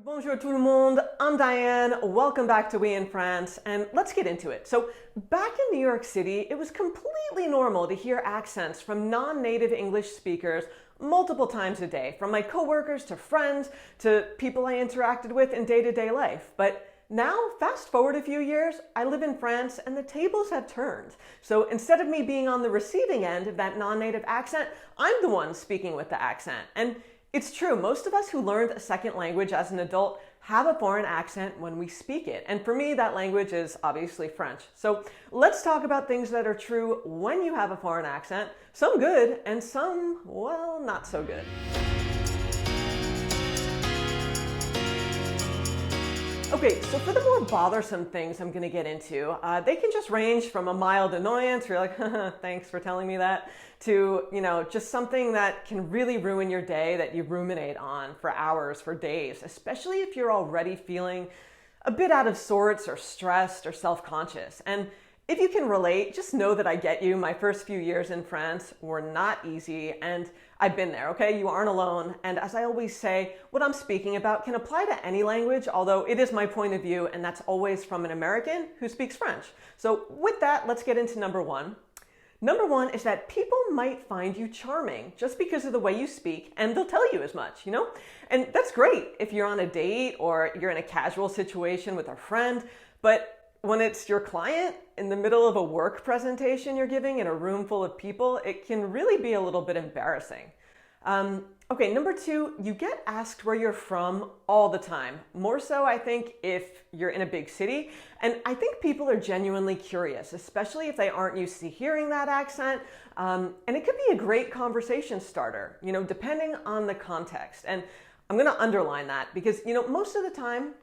Bonjour tout le monde, I'm Diane, welcome back to Oui In France, and let's get into it. So back in New York City, it was completely normal to hear accents from non-native English speakers multiple times a day, from my coworkers to friends to people I interacted with in day-to-day life. But now, fast forward a few years, I live in France and the tables have turned. So instead of me being on the receiving end of that non-native accent, I'm the one speaking with the accent. And it's true, most of us who learned a second language as an adult have a foreign accent when we speak it. And for me, that language is obviously French. So let's talk about things that are true when you have a foreign accent, some good and some, well, not so good. Okay, so for the more bothersome things I'm going to get into, they can just range from a mild annoyance, where you're like, thanks for telling me that, to, just something that can really ruin your day that you ruminate on for hours, for days, especially if you're already feeling a bit out of sorts or stressed or self-conscious. And if you can relate, just know that I get you. My first few years in France were not easy, and I've been there, okay? You aren't alone. And as I always say, what I'm speaking about can apply to any language, although it is my point of view, and that's always from an American who speaks French. So with that, let's get into number one. Number one is that people might find you charming just because of the way you speak, and they'll tell you as much, And that's great if you're on a date or you're in a casual situation with a friend, but when it's your client in the middle of a work presentation you're giving in a room full of people, it can really be a little bit embarrassing. Okay, number two, you get asked where you're from all the time. More so, I think, if you're in a big city. And I think people are genuinely curious, especially if they aren't used to hearing that accent. And it could be a great conversation starter, depending on the context. And I'm going to underline that because, most of the time,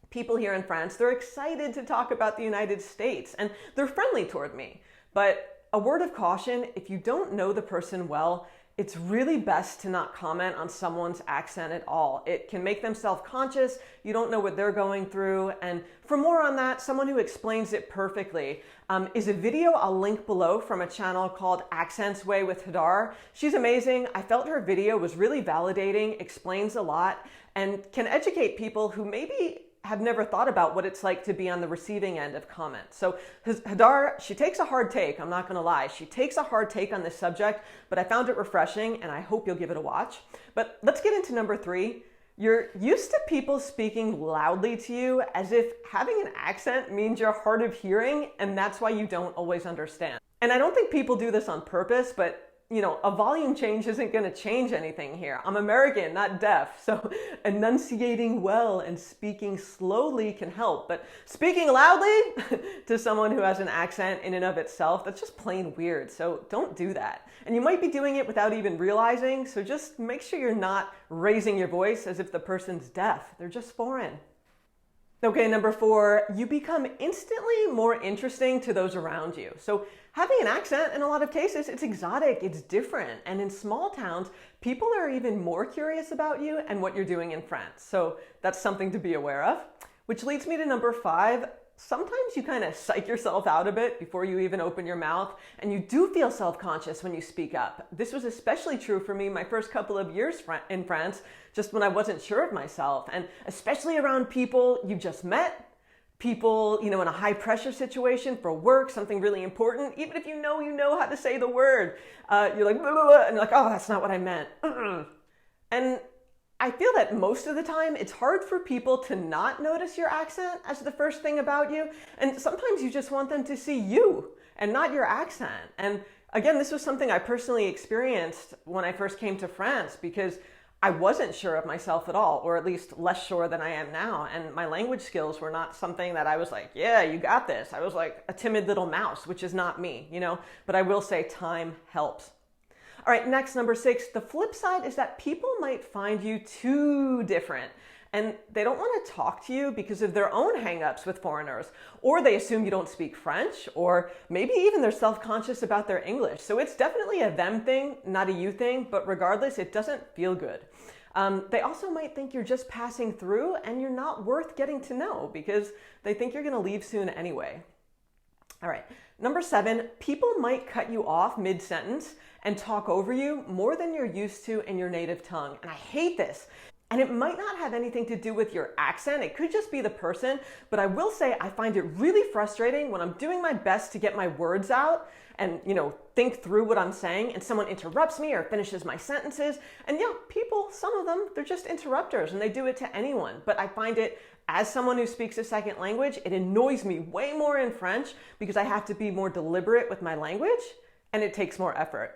people here in France, they're excited to talk about the United States and they're friendly toward me. But a word of caution, if you don't know the person well, it's really best to not comment on someone's accent at all. It can make them self-conscious, you don't know what they're going through. And for more on that, someone who explains it perfectly is a video I'll link below from a channel called Accents Way with Hadar. She's amazing. I felt her video was really validating, explains a lot, and can educate people who maybe have never thought about what it's like to be on the receiving end of comments. So Hadar, she takes a hard take, I'm not gonna lie. She takes a hard take on this subject, but I found it refreshing and I hope you'll give it a watch. But let's get into number three. You're used to people speaking loudly to you as if having an accent means you're hard of hearing and that's why you don't always understand. And I don't think people do this on purpose, but a volume change isn't going to change anything here. I'm American, not deaf, so enunciating well and speaking slowly can help. But speaking loudly to someone who has an accent in and of itself, that's just plain weird, so don't do that. And you might be doing it without even realizing, so just make sure you're not raising your voice as if the person's deaf. They're just foreign. Okay, number four, you become instantly more interesting to those around you. So having an accent, in a lot of cases, it's exotic, it's different. And in small towns, people are even more curious about you and what you're doing in France. So that's something to be aware of. Which leads me to number five. Sometimes you kind of psych yourself out a bit before you even open your mouth, and you do feel self-conscious when you speak up. This was especially true for me my first couple of years in France, just when I wasn't sure of myself, and especially around people you just met, people, in a high-pressure situation for work, something really important, even if you know how to say the word. You're like, blah, blah, blah, and you're like, oh, that's not what I meant. And I feel that most of the time it's hard for people to not notice your accent as the first thing about you. And sometimes you just want them to see you and not your accent. And again, this was something I personally experienced when I first came to France because I wasn't sure of myself at all, or at least less sure than I am now. And my language skills were not something that I was like, yeah, you got this. I was like a timid little mouse, which is not me, but I will say time helps. All right, next, number six, the flip side is that people might find you too different and they don't want to talk to you because of their own hang-ups with foreigners, or they assume you don't speak French, or maybe even they're self-conscious about their English. So it's definitely a them thing, not a you thing, but regardless, it doesn't feel good. They also might think you're just passing through and you're not worth getting to know because they think you're going to leave soon anyway. All right, number seven, people might cut you off mid-sentence and talk over you more than you're used to in your native tongue. And I hate this. And it might not have anything to do with your accent. It could just be the person. But I will say I find it really frustrating when I'm doing my best to get my words out and, think through what I'm saying, and someone interrupts me or finishes my sentences. And yeah, people, some of them, they're just interrupters and they do it to anyone. But I find it, as someone who speaks a second language, it annoys me way more in French because I have to be more deliberate with my language and it takes more effort.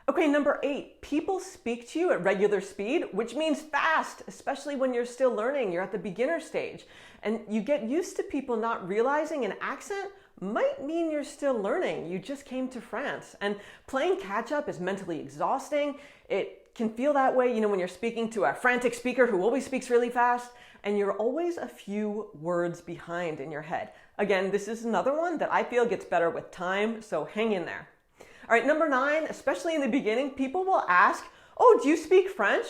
Okay, number 8, people speak to you at regular speed, which means fast, especially when you're still learning, you're at the beginner stage. And you get used to people not realizing an accent might mean you're still learning. You just came to France. And playing catch up is mentally exhausting. It can feel that way, when you're speaking to a frantic speaker who always speaks really fast, and you're always a few words behind in your head. Again, this is another one that I feel gets better with time, so hang in there. All right, number 9, especially in the beginning, people will ask, oh, do you speak French?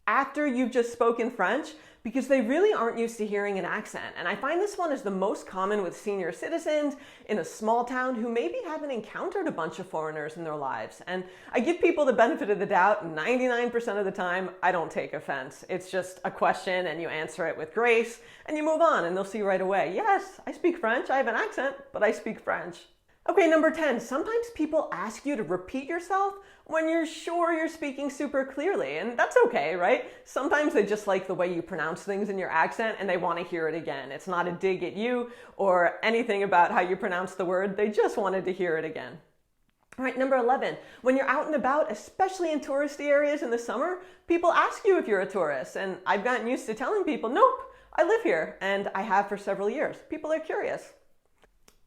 After you've just spoken French, because they really aren't used to hearing an accent. And I find this one is the most common with senior citizens in a small town who maybe haven't encountered a bunch of foreigners in their lives. And I give people the benefit of the doubt. 99% of the time, I don't take offense. It's just a question and you answer it with grace and you move on and they'll see right away, yes, I speak French. I have an accent, but I speak French. Okay, number 10, sometimes people ask you to repeat yourself when you're sure you're speaking super clearly, and that's okay, right? Sometimes they just like the way you pronounce things in your accent and they want to hear it again. It's not a dig at you or anything about how you pronounce the word. They just wanted to hear it again. All right, number 11, when you're out and about, especially in touristy areas in the summer, people ask you if you're a tourist, and I've gotten used to telling people, nope, I live here, and I have for several years. People are curious.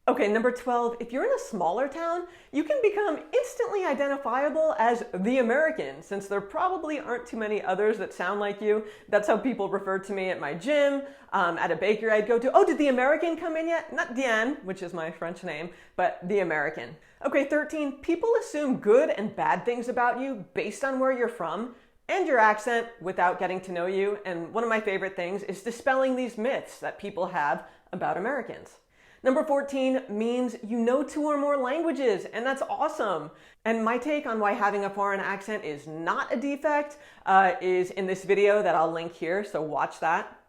Okay, number 12, if you're in a smaller town, you can become instantly identifiable as the American, since there probably aren't too many others that sound like you. That's how people refer to me at my gym, at a bakery I'd go to. Oh, did the American come in yet? Not Diane, which is my French name, but the American. Okay, 13, people assume good and bad things about you based on where you're from and your accent without getting to know you. And one of my favorite things is dispelling these myths that people have about Americans. Number 14 means you know 2 or more languages, and that's awesome. And my take on why having a foreign accent is not a defect is in this video that I'll link here, so watch that.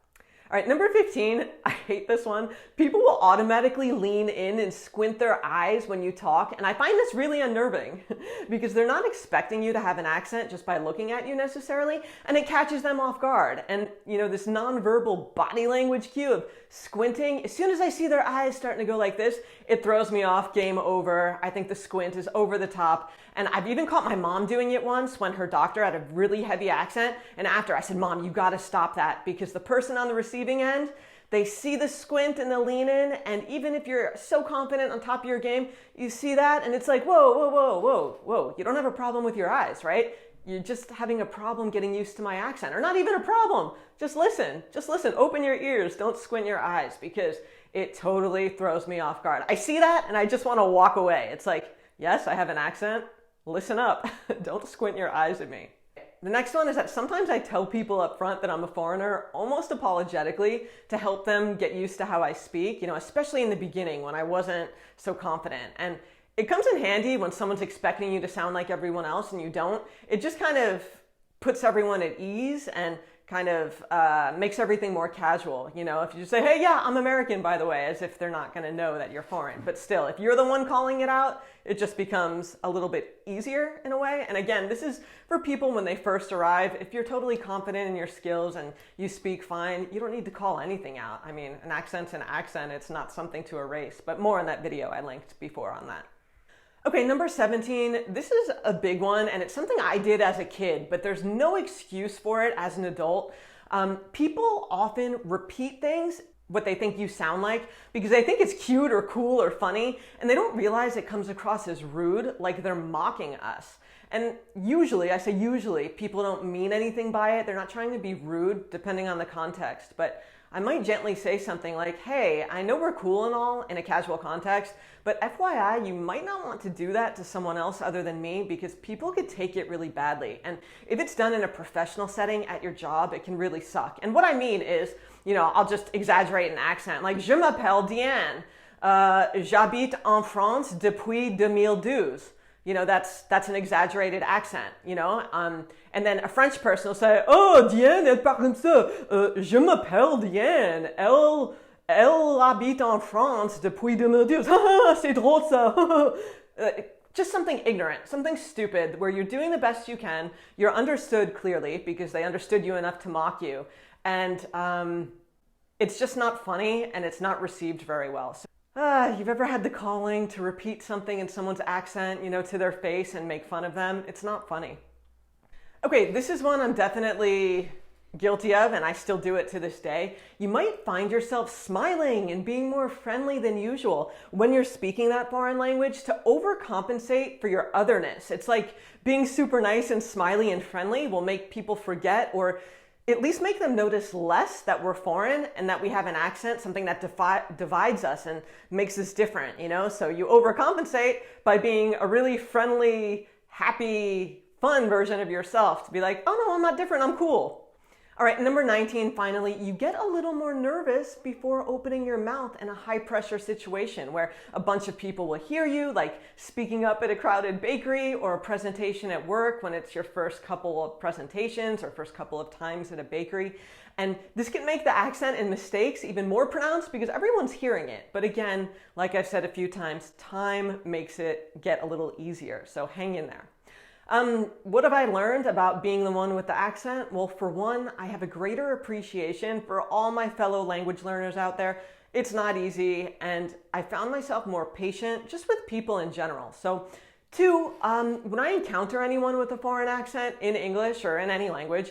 All right, number 15, I hate this one. People will automatically lean in and squint their eyes when you talk, and I find this really unnerving because they're not expecting you to have an accent just by looking at you necessarily, and it catches them off guard. And this nonverbal body language cue of squinting, as soon as I see their eyes starting to go like this, it throws me off, game over. I think the squint is over the top. And I've even caught my mom doing it once when her doctor had a really heavy accent. And after I said, Mom, you got to stop that, because the person on the receiving end, they see the squint and the lean in. And even if you're so confident on top of your game, you see that and it's like, whoa, whoa, whoa, whoa, whoa. You don't have a problem with your eyes, right? You're just having a problem getting used to my accent, or not even a problem. Just listen, open your ears. Don't squint your eyes, because it totally throws me off guard. I see that and I just want to walk away. It's like, yes, I have an accent. Listen up. Don't squint your eyes at me. The next one is that sometimes I tell people up front that I'm a foreigner almost apologetically to help them get used to how I speak, especially in the beginning when I wasn't so confident. And it comes in handy when someone's expecting you to sound like everyone else and you don't. It just kind of puts everyone at ease and kind of makes everything more casual. If you just say, hey, yeah, I'm American, by the way, as if they're not going to know that you're foreign. But still, if you're the one calling it out, it just becomes a little bit easier in a way. And again, this is for people when they first arrive. If you're totally confident in your skills and you speak fine, you don't need to call anything out. I mean, an accent's an accent. It's not something to erase. But more in that video I linked before on that. Okay, number 17, this is a big one, and it's something I did as a kid, but there's no excuse for it as an adult. People often repeat things, what they think you sound like, because they think it's cute or cool or funny, and they don't realize it comes across as rude, like they're mocking us. And usually, I say usually, people don't mean anything by it. They're not trying to be rude, depending on the context, but I might gently say something like, hey, I know we're cool and all in a casual context, but FYI, you might not want to do that to someone else other than me, because people could take it really badly. And if it's done in a professional setting at your job, it can really suck. And what I mean is, I'll just exaggerate an accent, like, je m'appelle Diane, j'habite en France depuis 2012. You know, that's an exaggerated accent, you know? And then a French person will say, oh, Diane, elle parle comme ça. Je m'appelle Diane. Elle habite en France depuis 2012. C'est drôle ça. Just something ignorant, something stupid, where you're doing the best you can, you're understood clearly because they understood you enough to mock you, and it's just not funny and it's not received very well. So, you've ever had the calling to repeat something in someone's accent, you know, to their face and make fun of them? It's not funny. Okay, this is one I'm definitely guilty of, and I still do it to this day. You might find yourself smiling and being more friendly than usual when you're speaking that foreign language to overcompensate for your otherness. It's like being super nice and smiley and friendly will make people forget, or at least make them notice less that we're foreign and that we have an accent, something that divides us and makes us different, you know? So you overcompensate by being a really friendly, happy, fun version of yourself to be like, oh no, I'm not different, I'm cool. All right, number 19, finally, you get a little more nervous before opening your mouth in a high pressure situation where a bunch of people will hear you, like speaking up at a crowded bakery or a presentation at work when it's your first couple of presentations or first couple of times at a bakery. And this can make the accent and mistakes even more pronounced because everyone's hearing it. But again, like I've said a few times, time makes it get a little easier. So hang in there. What have I learned about being the one with the accent? Well, for one, I have a greater appreciation for all my fellow language learners out there. It's not easy, and I found myself more patient just with people in general. So, two, when I encounter anyone with a foreign accent in English or in any language,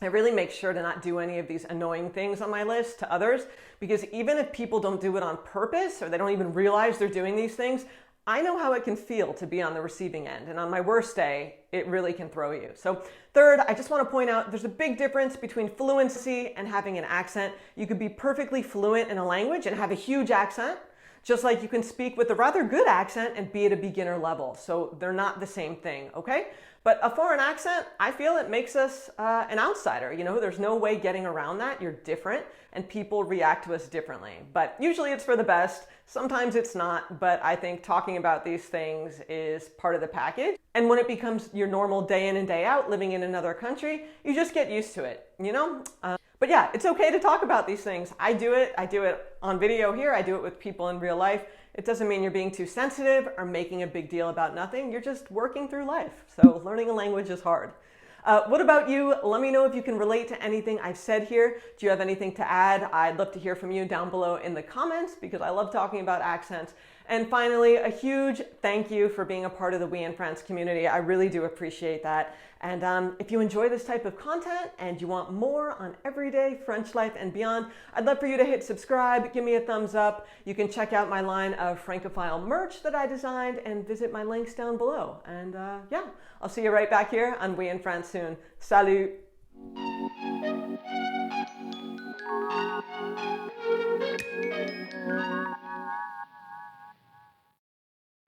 I really make sure to not do any of these annoying things on my list to others, because even if people don't do it on purpose or they don't even realize they're doing these things, I know how it can feel to be on the receiving end, and on my worst day, it really can throw you. So third, I just want to point out there's a big difference between fluency and having an accent. You could be perfectly fluent in a language and have a huge accent, just like you can speak with a rather good accent and be at a beginner level. So they're not the same thing, okay? But a foreign accent, I feel it makes us an outsider. You know, there's no way getting around that. You're different and people react to us differently. But usually it's for the best. Sometimes it's not, but I think talking about these things is part of the package. And when it becomes your normal day in and day out living in another country, you just get used to it, you know? But yeah, it's okay to talk about these things. I do it on video here. I do it with people in real life. It doesn't mean you're being too sensitive or making a big deal about nothing. You're just working through life. So learning a language is hard. What about you? Let me know if you can relate to anything I've said here. Do you have anything to add? I'd love to hear from you down below in the comments because I love talking about accents. And finally, a huge thank you for being a part of the Oui In France community. I really do appreciate that. And if you enjoy this type of content and you want more on everyday French life and beyond, I'd love for you to hit subscribe, give me a thumbs up. You can check out my line of Francophile merch that I designed and visit my links down below. And yeah, I'll see you right back here on Oui In France soon. Salut!